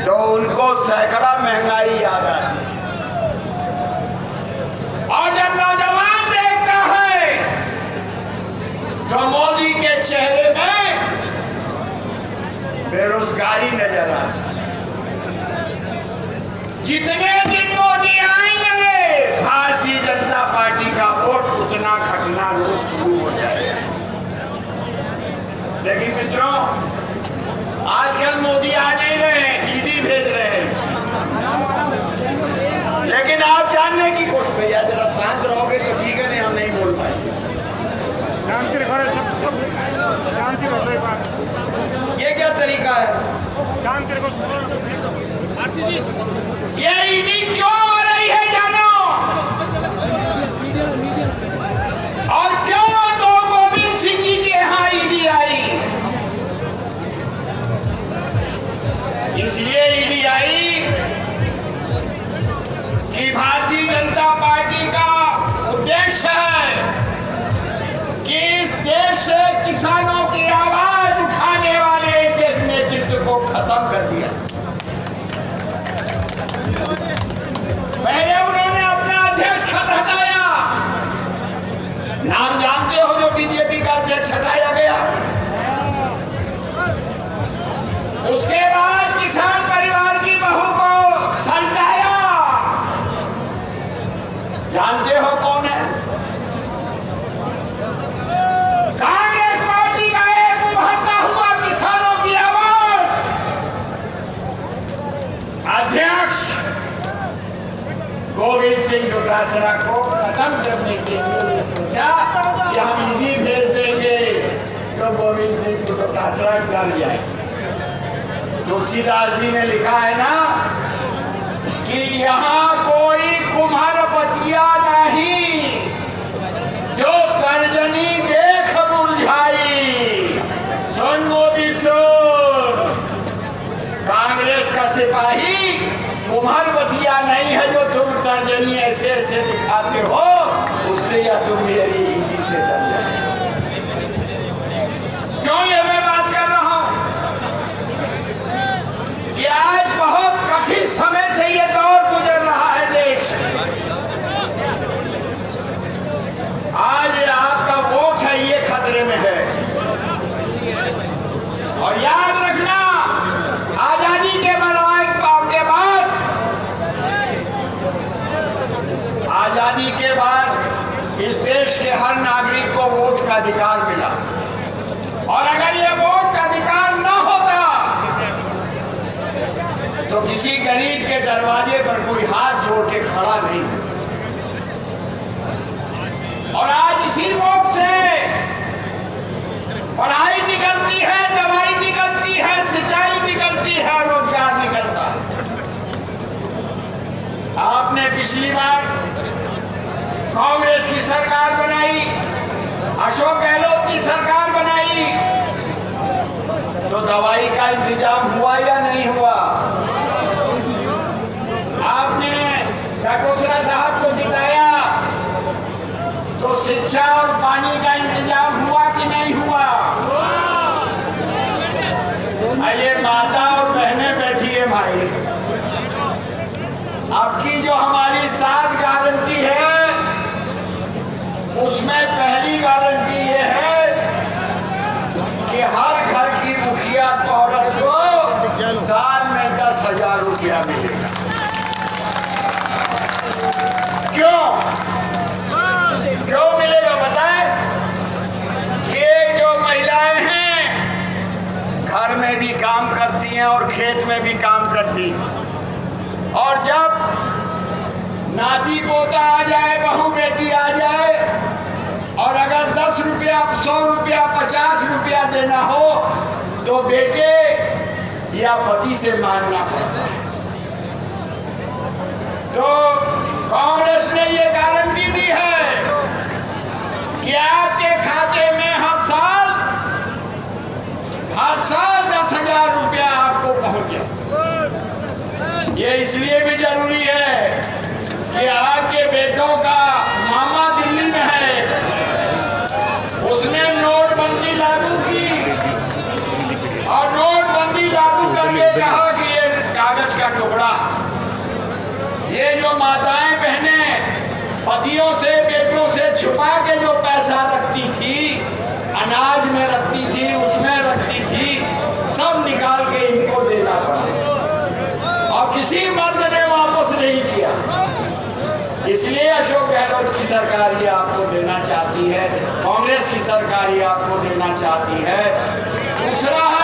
तो उनको सैकड़ा महंगाई याद आती है। और जब नौजवान देखता है तो मोदी के चेहरे में बेरोजगारी नजर आती है। जितने दिन मोदी आएंगे भारतीय जनता पार्टी का वोट उतना घटना रोज शुरू हो जाएगा। लेकिन मित्रों, आजकल मोदी आ नहीं रहे हैं, ईडी भेज रहे हैं। लेकिन आप जानने की कोशिश, भैया जरा शांत रहोगे तो ठीक है, नहीं हम नहीं बोल पाएंगे। शांति रखो, सब शांति रखो। ये क्या तरीका है? शांति रखो। ये ईडी क्यों हो रही है जानो? और क्यों तो गोविंद सिंह जी के यहाँ ईडी आई? इसलिए ईडी आई कि भारतीय जनता पार्टी का उद्देश्य है कि इस देश से किसानों की आवाज उठाने वाले एक नेतृत्व को खत्म कर दिया। पहले उन्होंने अपना अध्यक्ष हटाया, नाम जानते हो, जो बीजेपी का अध्यक्ष हटाया गया। उसके बाद किसान परिवार की बहू को सल्टाया। जानते हो कौन है? कांग्रेस पार्टी का एक उभरता हुआ किसानों की आवाज अध्यक्ष गोविंद सिंह डोटासरा को खत्म करने के लिए सोचा कि हम ईडी भेज देंगे तो गोविंद सिंह डोटासरा डर जाए। तुलसीदास जी ने लिखा है ना कि यहाँ कोई कुम्हारपतिया नहीं जो तर्जनी देख मुरझाई। सुन मोदी सुन, कांग्रेस का सिपाही कुम्हारपतिया नहीं है जो तुम तर्जनी ऐसे ऐसे दिखाते हो, उससे या तुम मेरी हिंदी से डर जाए। क्यों ये मैं बात कर रहा हूं कि आज बहुत कठिन समय से ये दौर गुजर रहा है देश। आज आपका वोट है, ये खतरे में है। और याद रखना, आजादी के बाद आजादी के बाद इस देश के हर नागरिक को वोट का अधिकार मिला। और अगर ये वोट का अधिकार न होता तो किसी गरीब के दरवाजे पर कोई हाथ जोड़ के खड़ा नहीं था। और आज इसी वोट से पढ़ाई निकलती है, दवाई निकलती है, सिंचाई निकलती है, रोजगार निकलता है। आपने पिछली बार कांग्रेस की सरकार बनाई, अशोक गहलोत की सरकार बनाई, तो दवाई का इंतजाम हुआ या नहीं हुआ? आपने डकोसरा साहब को जिताया तो शिक्षा और पानी का इंतजाम हुआ कि नहीं हुआ? ये माता और बहनें बैठी है भाई, आपकी जो हमारी 7 गारंटी है उसमें पहली गारंटी ये है कि हर घर की मुखिया औरत को साल में 10,000 रुपया मिलेगा। क्यों मिलेगा बताएं? ये जो महिलाएं हैं घर में भी काम करती हैं और खेत में भी काम करती हैं, और जब नाती पोता आ जाए, बहू बेटी आ जाए, और अगर 10 रुपया, 100 रुपया, 50 रुपया देना हो तो बेटे या पति से मांगना पड़ता है। तो कांग्रेस ने ये गारंटी दी है कि आपके खाते में हर साल 10,000 रुपया आपको पहुंच जाए। ये इसलिए भी जरूरी है कि आपके बेटों का मामा दिल्ली में है, उसने नोटबंदी लागू की और नोटबंदी लागू करके कहा कि ये कागज सरकार ये आपको देना चाहती है, कांग्रेस की सरकार ये आपको देना चाहती है। दूसरा है